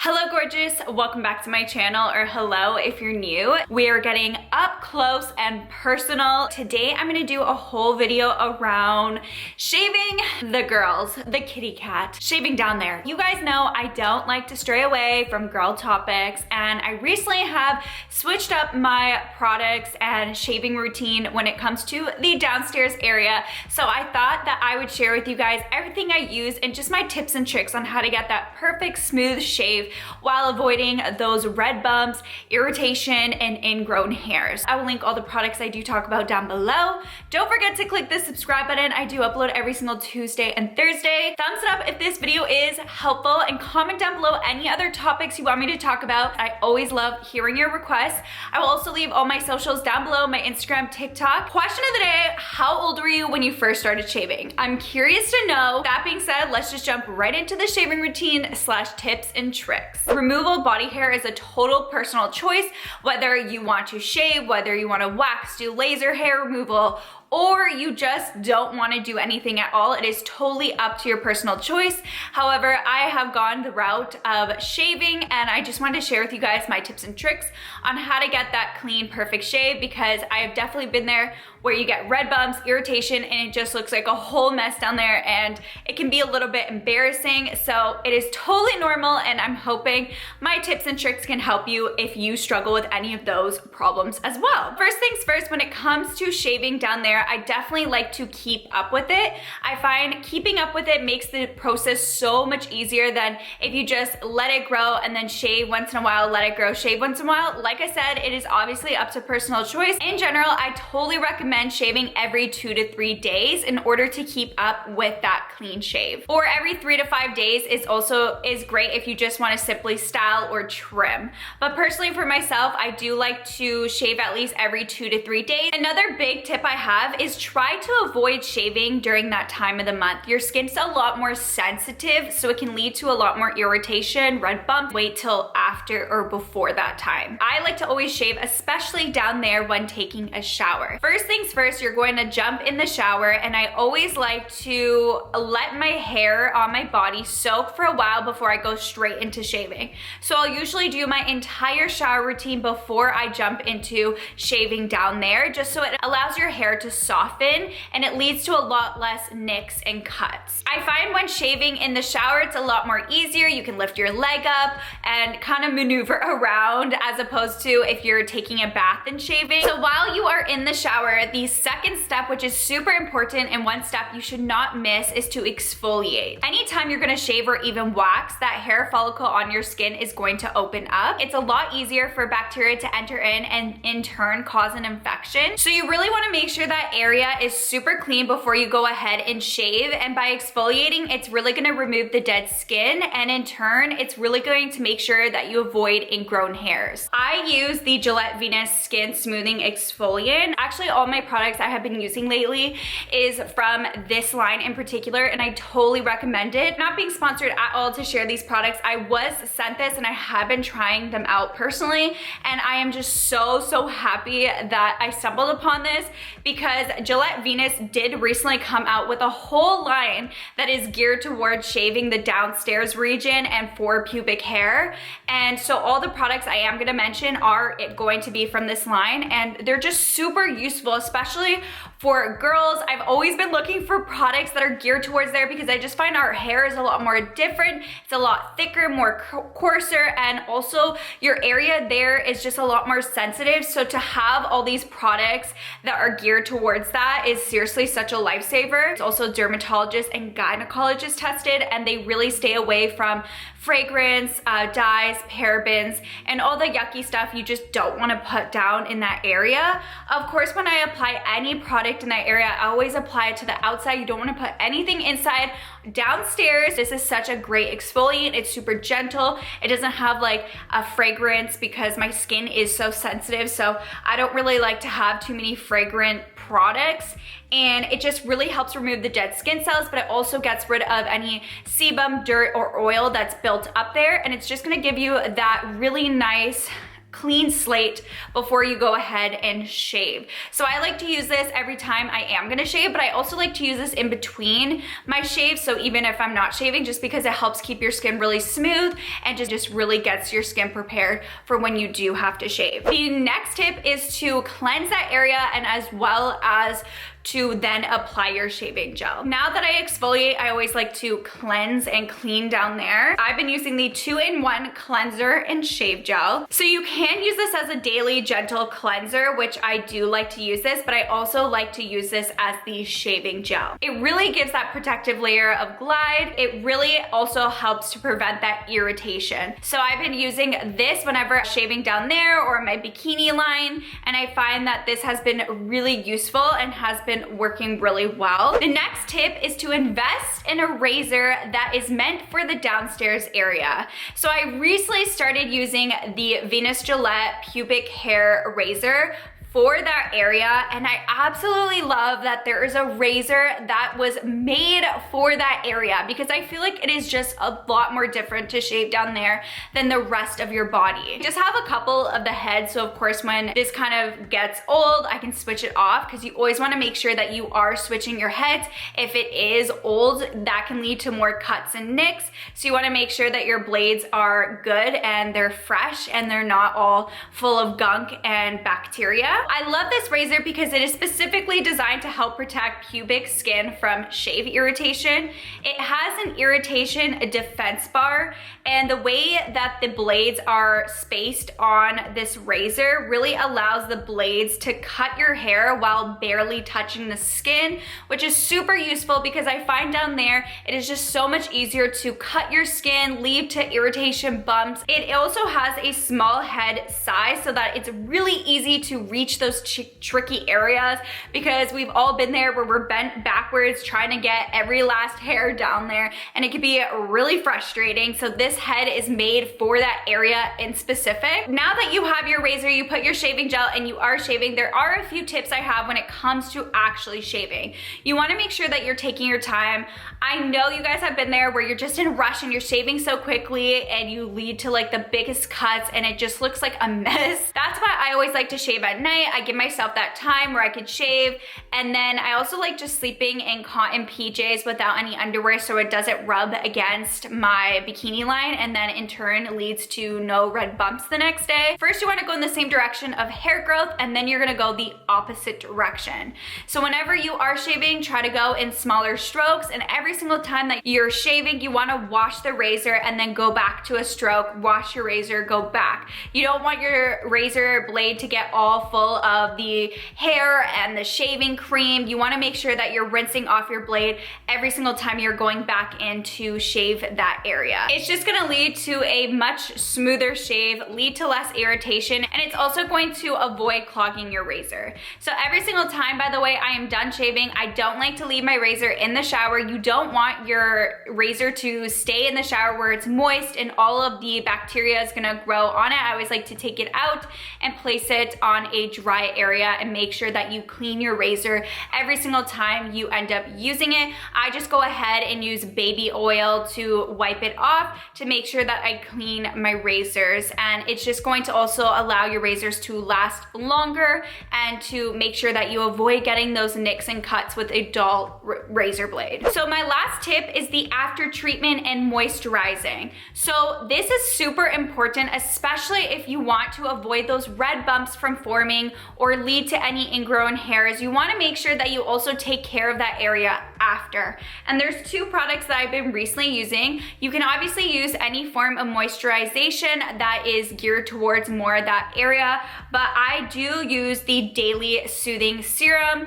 Hello gorgeous, welcome back to my channel, or hello if you're new. We are getting up close and personal. Today I'm gonna do a whole video around shaving the girls, the kitty cat, shaving down there. You guys know I don't like to stray away from girl topics, and I recently have switched up my products and shaving routine when it comes to the downstairs area. So I thought that I would share with you guys everything I use and just my tips and tricks on how to get that perfect smooth shave while avoiding those red bumps, irritation, and ingrown hairs. I will link all the products I do talk about down below. Don't forget to click the subscribe button. I do upload every single Tuesday and Thursday. Thumbs it up if this video is helpful, and comment down below any other topics you want me to talk about. I always love hearing your requests. I will also leave all my socials down below, my Instagram, TikTok. Question of the day, how old were you when you first started shaving? I'm curious to know. That being said, let's just jump right into the shaving routine / tips and tricks. Removal body hair is a total personal choice, whether you want to shave, whether you want to wax, do laser hair removal, or you just don't want to do anything at all. It is totally up to your personal choice. However, I have gone the route of shaving, and I just wanted to share with you guys my tips and tricks on how to get that clean, perfect shave, because I have definitely been there where you get red bumps, irritation, and it just looks like a whole mess down there, and it can be a little bit embarrassing. So it is totally normal, and I'm hoping my tips and tricks can help you if you struggle with any of those problems as well. First things first, when it comes to shaving down there, I definitely like to keep up with it. I find keeping up with it makes the process so much easier than if you just let it grow and then shave once in a while, let it grow, shave once in a while. Like I said, it is obviously up to personal choice. In general, I totally recommend shaving every 2 to 3 days in order to keep up with that clean shave. Or every 3 to 5 days is great if you just want to simply style or trim. But personally for myself, I do like to shave at least every 2 to 3 days. Another big tip I have is try to avoid shaving during that time of the month. Your skin's a lot more sensitive, so it can lead to a lot more irritation, red bumps. Wait till after or before that time. I like to always shave, especially down there when taking a shower. First things first, you're going to jump in the shower, and I always like to let my hair on my body soak for a while before I go straight into shaving. So I'll usually do my entire shower routine before I jump into shaving down there, just so it allows your hair to soften and it leads to a lot less nicks and cuts. I find when shaving in the shower, it's a lot more easier. You can lift your leg up and kind of maneuver around, as opposed to if you're taking a bath and shaving. So while you are in the shower, the second step, which is super important and one step you should not miss, is to exfoliate. Anytime you're gonna shave or even wax, that hair follicle on your skin is going to open up. It's a lot easier for bacteria to enter in and in turn cause an infection. So you really wanna make sure that area is super clean before you go ahead and shave. And by exfoliating, it's really gonna remove the dead skin, and in turn, it's really going to make sure that you avoid ingrown hairs. I use the Gillette Venus Skin Smoothing Exfoliant. Actually, all my products I have been using lately is from this line in particular, and I totally recommend it. Not being sponsored at all to share these products. I was sent this and I have been trying them out personally, and I am just so happy that I stumbled upon this, because Gillette Venus did recently come out with a whole line that is geared towards shaving the downstairs region and for pubic hair. And so all the products I am going to mention are going to be from this line, and they're just super useful, especially for girls. I've always been looking for products that are geared towards there, because I just find our hair is a lot more different. It's a lot thicker, more coarser, and also your area there is just a lot more sensitive. So to have all these products that are geared towards that is seriously such a lifesaver. It's also dermatologist and gynecologist tested, and they really stay away from fragrance, dyes, parabens, and all the yucky stuff you just don't want to put down in that area. Of course, when I apply any product in that area, I always apply it to the outside. You don't want to put anything inside. Downstairs, this is such a great exfoliant. It's super gentle. It doesn't have like a fragrance, because my skin is so sensitive, so I don't really like to have too many fragrant products, and it just really helps remove the dead skin cells, but it also gets rid of any sebum, dirt, or oil that's built up there, and it's just gonna give you that really nice clean slate before you go ahead and shave. So I like to use this every time I am gonna shave, but I also like to use this in between my shaves. So even if I'm not shaving, just because it helps keep your skin really smooth and just really gets your skin prepared for when you do have to shave. The next tip is to cleanse that area and as well as to then apply your shaving gel. Now that I exfoliate, I always like to cleanse and clean down there. I've been using the 2-in-1 cleanser and shave gel. So you can use this as a daily gentle cleanser, which I do like to use this, but I also like to use this as the shaving gel. It really gives that protective layer of glide. It really also helps to prevent that irritation. So I've been using this whenever I'm shaving down there or my bikini line, and I find that this has been really useful and has been working really well. The next tip is to invest in a razor that is meant for the downstairs area. So I recently started using the Venus Gillette pubic hair razor for that area, and I absolutely love that there is a razor that was made for that area, because I feel like it is just a lot more different to shave down there than the rest of your body. I just have a couple of the heads, so of course when this kind of gets old, I can switch it off, because you always want to make sure that you are switching your heads. If it is old, that can lead to more cuts and nicks, so you want to make sure that your blades are good and they're fresh and they're not all full of gunk and bacteria. I love this razor because it is specifically designed to help protect pubic skin from shave irritation. It has an irritation defense bar, and the way that the blades are spaced on this razor really allows the blades to cut your hair while barely touching the skin, which is super useful because I find down there it is just so much easier to cut your skin, lead to irritation bumps. It also has a small head size so that it's really easy to reach those tricky areas, because we've all been there where we're bent backwards trying to get every last hair down there, and it can be really frustrating. So this head is made for that area in specific. Now that you have your razor, you put your shaving gel, and you are shaving, there are a few tips I have when it comes to actually shaving. You want to make sure that you're taking your time. I know you guys have been there where you're just in a rush and you're shaving so quickly and you lead to like the biggest cuts and it just looks like a mess. That's why I always like to shave at night. I give myself that time where I could shave, and then I also like just sleeping in cotton PJs without any underwear so it doesn't rub against my bikini line, and then in turn leads to no red bumps the next day. First, you want to go in the same direction of hair growth, and then you're going to go the opposite direction. So whenever you are shaving, try to go in smaller strokes, and every single time that you're shaving, you want to wash the razor and then go back to a stroke, wash your razor, go back. You don't want your razor blade to get all full of the hair and the shaving cream. You want to make sure that you're rinsing off your blade every single time you're going back in to shave that area. It's just going to lead to a much smoother shave, lead to less irritation, and it's also going to avoid clogging your razor. So every single time, by the way, I am done shaving, I don't like to leave my razor in the shower. You don't want your razor to stay in the shower where it's moist and all of the bacteria is going to grow on it. I always like to take it out and place it on a dry area and make sure that you clean your razor every single time you end up using it. I just go ahead and use baby oil to wipe it off to make sure that I clean my razors, and it's just going to also allow your razors to last longer and to make sure that you avoid getting those nicks and cuts with a dull razor blade. So my last tip is the after treatment and moisturizing. So this is super important, especially if you want to avoid those red bumps from forming or lead to any ingrown hairs. You want to make sure that you also take care of that area after. And there's two products that I've been recently using. You can obviously use any form of moisturization that is geared towards more of that area, but I do use the Daily Soothing Serum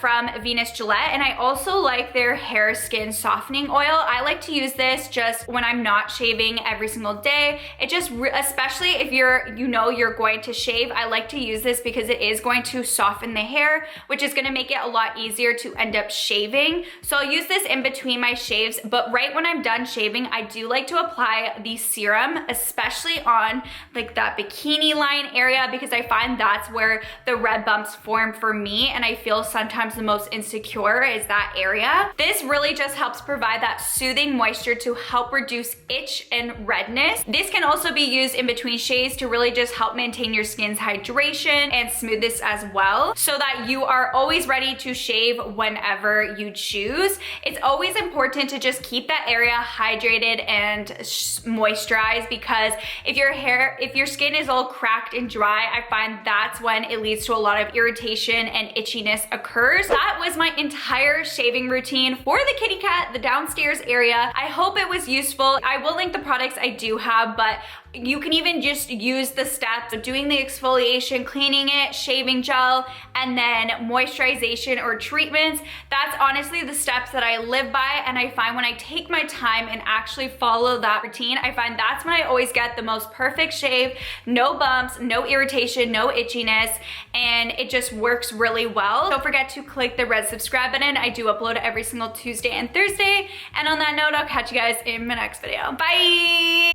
from Venus Gillette, and I also like their hair skin softening oil. I like to use this just when I'm not shaving every single day. It just, especially if you're going to shave, I like to use this because it is going to soften the hair, which is going to make it a lot easier to end up shaving. So I'll use this in between my shaves, but right when I'm done shaving, I do like to apply the serum, especially on like that bikini line area, because I find that's where the red bumps form for me, and I feel sometimes the most insecure is that area. This really just helps provide that soothing moisture to help reduce itch and redness. This can also be used in between shaves to really just help maintain your skin's hydration and smoothness as well, so that you are always ready to shave whenever you choose. It's always important to just keep that area hydrated and moisturized, because if your skin is all cracked and dry, I find that's when it leads to a lot of irritation and itchiness occurs. That was my entire shaving routine for the kitty cat, the downstairs area. I hope it was useful. I will link the products I do have, but you can even just use the steps of doing the exfoliation, cleaning it, shaving gel, and then moisturization or treatments. That's honestly the steps that I live by, and I find when I take my time and actually follow that routine, I find that's when I always get the most perfect shave, no bumps, no irritation, no itchiness, and it just works really well. Don't forget to click the red subscribe button. I do upload every single Tuesday and Thursday, and on that note, I'll catch you guys in my next video. Bye!